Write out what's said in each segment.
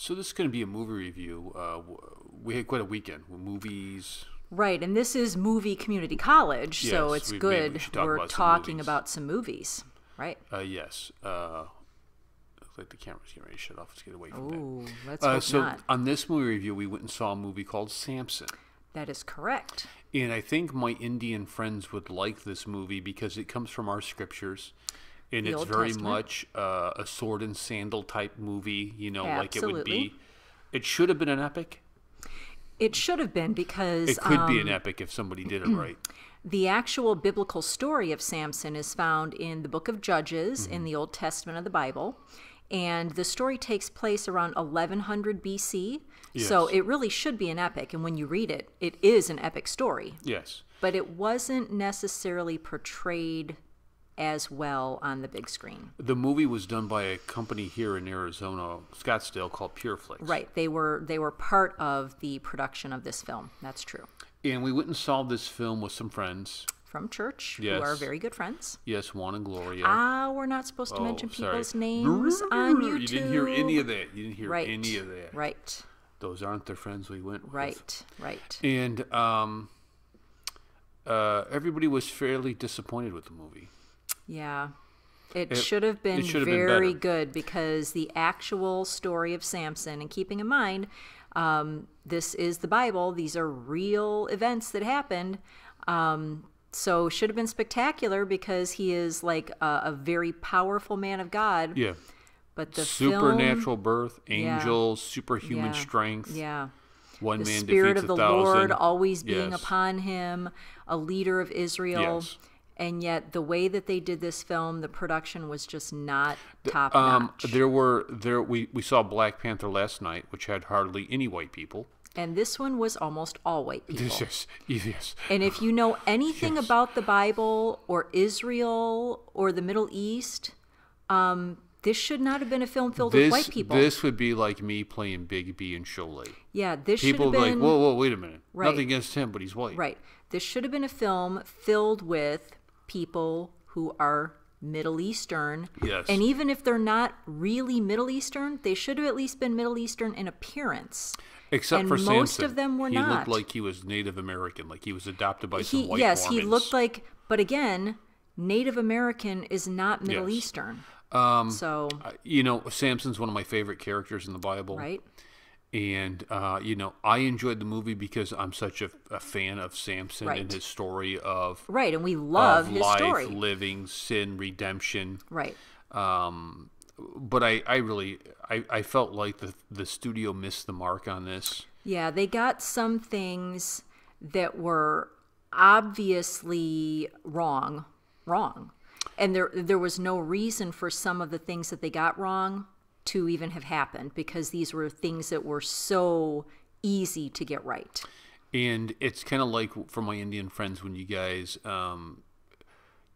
So this is going to be a movie review. We had quite a weekend with movies. Right, and this is movie community college, so Yes, it's maybe good we should talk we're about some talking movies. about some movies. Right. Yes. Looks like the camera's getting ready to shut off. Let's get away from that. Ooh, let's hope So not. on this movie review, we went and saw a movie called Samson. That is correct. And I think my Indian friends would like this movie because it comes from our scriptures. And The it's Old very Testament. much a sword and sandal type movie. You know, like it would Absolutely. be. It should have been an epic. It should have been because It could be an epic if somebody did it right. the actual biblical story of Samson is found in the book of Judges Mm-hmm. in the Old Testament of the Bible. And the story takes place around 1100 BC. So Yes. it really should be an epic. And when you read it, it is an epic story. Yes. But it wasn't necessarily portrayed as well on the big screen. The movie was done by a company here in Arizona, Scottsdale, called Flix. Right. They were part of the production of this film. That's true. And we went and saw this film with some friends. From church, Yes. who are very good friends. Yes, Juan and Gloria. We're not supposed to mention sorry. people's names on YouTube. You didn't hear any of that. You didn't hear Right. any of that. Right. Those aren't the friends we went with. Right. Right. And everybody was fairly disappointed with the movie. Yeah. It should have been should have been very better. good because the actual story of Samson, and keeping in mind, this is the Bible. These are real events that happened. So should have been spectacular because he is like a very powerful man of God. Yeah. But the Supernatural film, birth, angels, superhuman yeah, strength. Yeah. One The man Spirit defeats of the 1,000. Lord always being Yes. upon him, a leader of Israel. Yes. And yet the way that they did this film, the production was just not top notch. We saw Black Panther last night, which had hardly any white people. And this one was almost all white people. Yes. And if you know anything Yes. about the Bible or Israel or the Middle East, this should not have been a film filled with white people. This would be like me playing Big B and Cholet. Yeah, this should People have would be been... like, whoa, wait a minute. Right. Nothing against him, but he's white. Right. This should have been a film filled with people who are Middle Eastern. Yes. And even if they're not really Middle Eastern, they should have at least been Middle Eastern in appearance. Except And for Samson. most of them were he not. looked like he was Native American, like he was adopted by some white Yes, Mormons. he looked like, but again, Native American is not Middle Yes. Eastern. Samson's one of my favorite characters in the Bible. Right? And, I enjoyed the movie because I'm such a fan of Samson Right. and his story of, Right, and we love of his life, story. living, sin, redemption. Right. But I felt like the studio missed the mark on this. Yeah, they got some things that were obviously wrong. And there was no reason for some of the things that they got wrong to even have happened because these were things that were so easy to get right. And it's kind of like for my Indian friends when you guys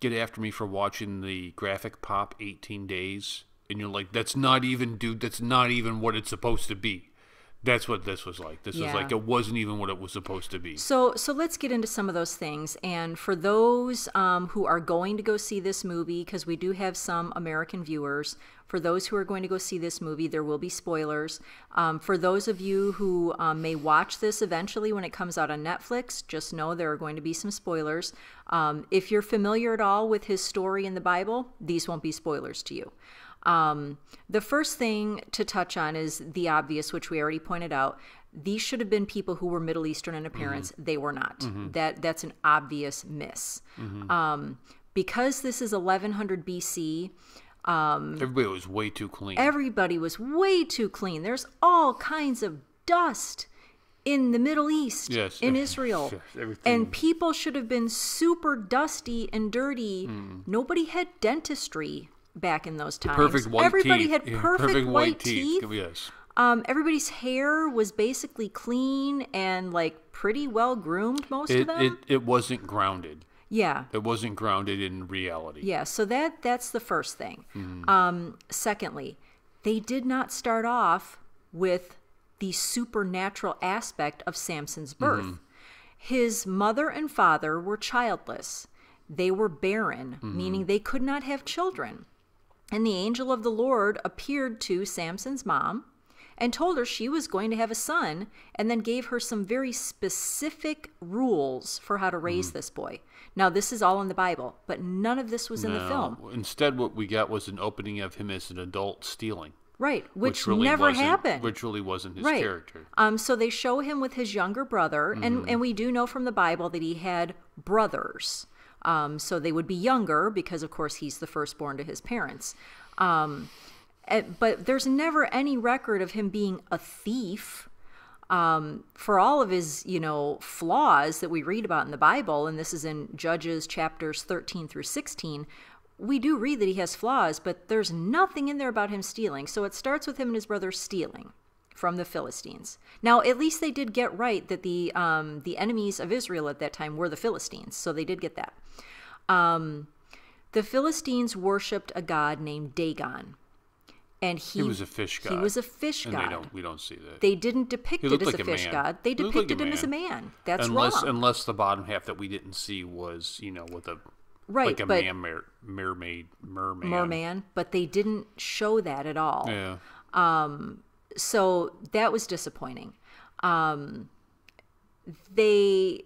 get after me for watching the graphic pop 18 Days. And you're like, that's not even what it's supposed to be. That's what this was like. This was Yeah. like, it wasn't even what it was supposed to be. So let's get into some of those things. And for those who are going to go see this movie, because we do have some American viewers, for those who are going to go see this movie, there will be spoilers. For those of you who may watch this eventually when it comes out on Netflix, just know there are going to be some spoilers. If you're familiar at all with his story in the Bible, these won't be spoilers to you. The first thing to touch on is the obvious, which we already pointed out. These should have been people who were Middle Eastern in appearance. Mm-hmm. They were not. That's an obvious miss. Mm-hmm. Because this is 1100 BC, Everybody was way too clean. everybody was way too clean. There's all kinds of dust in the Middle East, Yes. in Israel. Yes, everything. And people should have been super dusty and dirty. Nobody had dentistry back in those times. Perfect white Everybody teeth. had Yeah, perfect white teeth. Yes. Everybody's hair was basically clean and like pretty well groomed, most of them. It wasn't grounded. Yeah. It wasn't grounded in reality. Yeah, so that's the first thing. Secondly, they did not start off with the supernatural aspect of Samson's birth. His mother and father were childless. They were barren, meaning they could not have children. And the angel of the Lord appeared to Samson's mom and told her she was going to have a son, and then gave her some very specific rules for how to raise this boy. Now, this is all in the Bible, but none of this was in the film. Instead, what we got was an opening of him as an adult stealing. Right, which really never happened. Which really wasn't his character. So they show him with his younger brother, and we do know from the Bible that he had brothers. So they would be younger because, of course, he's the firstborn to his parents. But there's never any record of him being a thief. For all of his, flaws that we read about in the Bible, and this is in Judges chapters 13 through 16, we do read that he has flaws, but there's nothing in there about him stealing. So it starts with him and his brother stealing from the Philistines. Now, at least they did get right that the enemies of Israel at that time were the Philistines, so they did get that. The Philistines worshipped a god named Dagon. And he was a fish god. He was a fish god. And we don't see that. They didn't depict it as a fish god. They depicted him as a man. That's wrong. Unless the bottom half that we didn't see was, with a merman. But they didn't show that at all. Yeah. So that was disappointing. They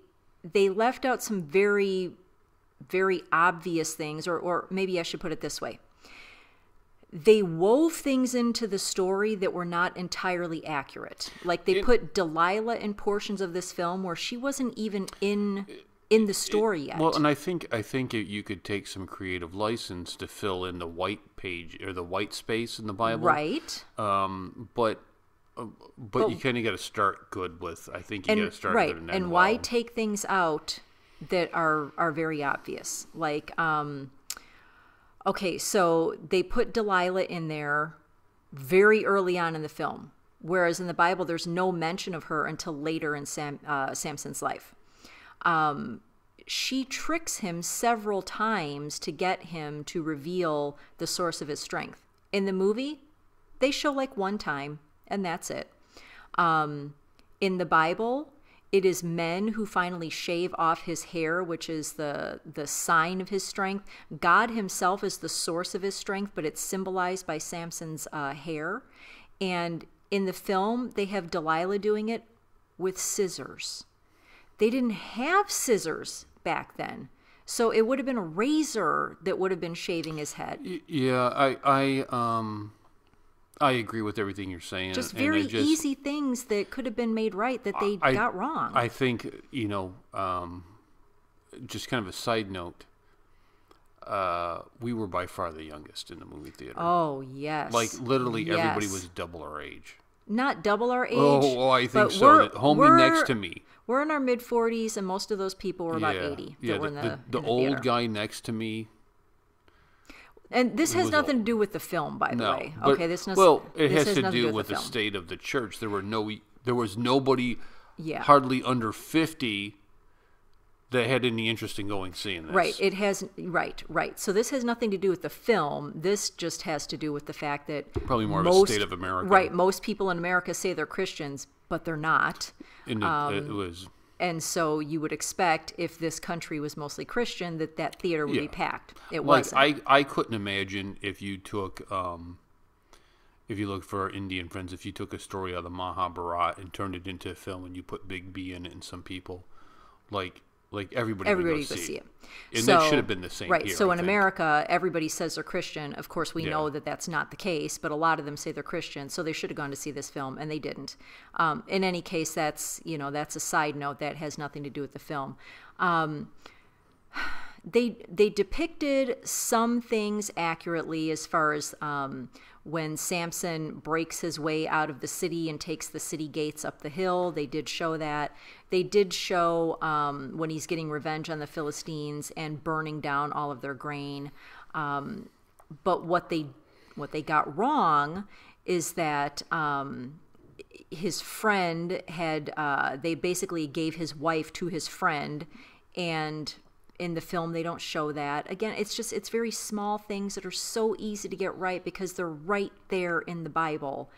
left out some very, very obvious things, or maybe I should put it this way. They wove things into the story that were not entirely accurate. Like they put Delilah in portions of this film where she wasn't even in the story yet. Well, and I think you could take some creative license to fill in the white page or the white space in the Bible, right? But you kind of got to start good with. I think you got to start right. good and end well. Why take things out that are very obvious? Like, okay, so they put Delilah in there very early on in the film, whereas in the Bible there's no mention of her until later in Samson's life. She tricks him several times to get him to reveal the source of his strength. In the movie, they show like one time, and that's it. In the Bible, it is men who finally shave off his hair, which is the sign of his strength. God himself is the source of his strength, but it's symbolized by Samson's hair. And in the film, they have Delilah doing it with scissors. They didn't have scissors back then. So it would have been a razor that would have been shaving his head. Yeah, I agree with everything you're saying. Just very easy things that could have been made right that they got wrong. I think, just kind of a side note, we were by far the youngest in the movie theater. Oh, yes. Like, literally everybody was double our age. Not double our age. Oh, I think so. Homie next to me. We're in our mid-40s, and most of those people were about 80 that were in the old theater. Guy next to me. And this has nothing to do with the film, by the way. But, okay, it has to do with the state of the church. There was nobody hardly under 50 that had any interest in going seeing this. Right. So this has nothing to do with the film. This just has to do with the fact that probably more of a state of America. Right. Most people in America say they're Christians, but they're not. And it was. And so you would expect, if this country was mostly Christian, that theater would be packed. It wasn't. I couldn't imagine if you took, if you look for our Indian friends, if you took a story out of the Mahabharata and turned it into a film and you put Big B in it and some people, like everybody would go see it. And that should have been the same right. here, So I in think. America, everybody says they're Christian. Of course, we know that that's not the case, but a lot of them say they're Christian, so they should have gone to see this film, and they didn't. In any case, that's a side note that has nothing to do with the film. They depicted some things accurately as far as when Samson breaks his way out of the city and takes the city gates up the hill. They did show that. They did show when he's getting revenge on the Philistines and burning down all of their grain. But what they got wrong is that his friend had they basically gave his wife to his friend, and in the film they don't show that. Again, it's very small things that are so easy to get right because they're right there in the Bible,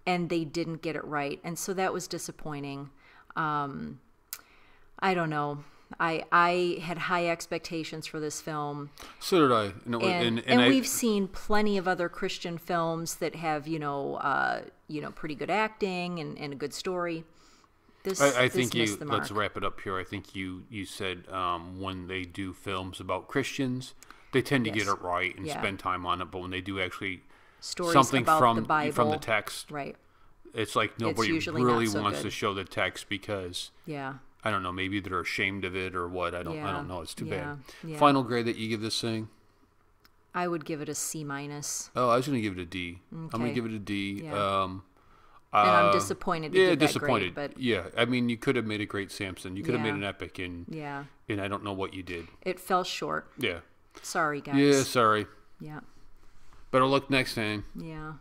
and they didn't get it right, and so that was disappointing. I don't know. I had high expectations for this film. So did I. And we've seen plenty of other Christian films that have, pretty good acting and a good story. I think missed the mark. Let's wrap it up here. I think you said when they do films about Christians, they tend to get it right and spend time on it. But when they do actually stories something about the Bible, from the text, right? It's like nobody really wants to show the text because I don't know, maybe they're ashamed of it or what. I don't know. It's too bad. Yeah. Final grade that you give this thing? I would give it a C minus. Oh, I was going to give it a D. Okay. I'm going to give it a D. Yeah. And I'm disappointed to give that grade, but yeah, I mean, you could have made a great Samson. You could have made an epic, and I don't know what you did. It fell short. Yeah. Sorry, guys. Yeah, sorry. Yeah. Better luck next time. Yeah.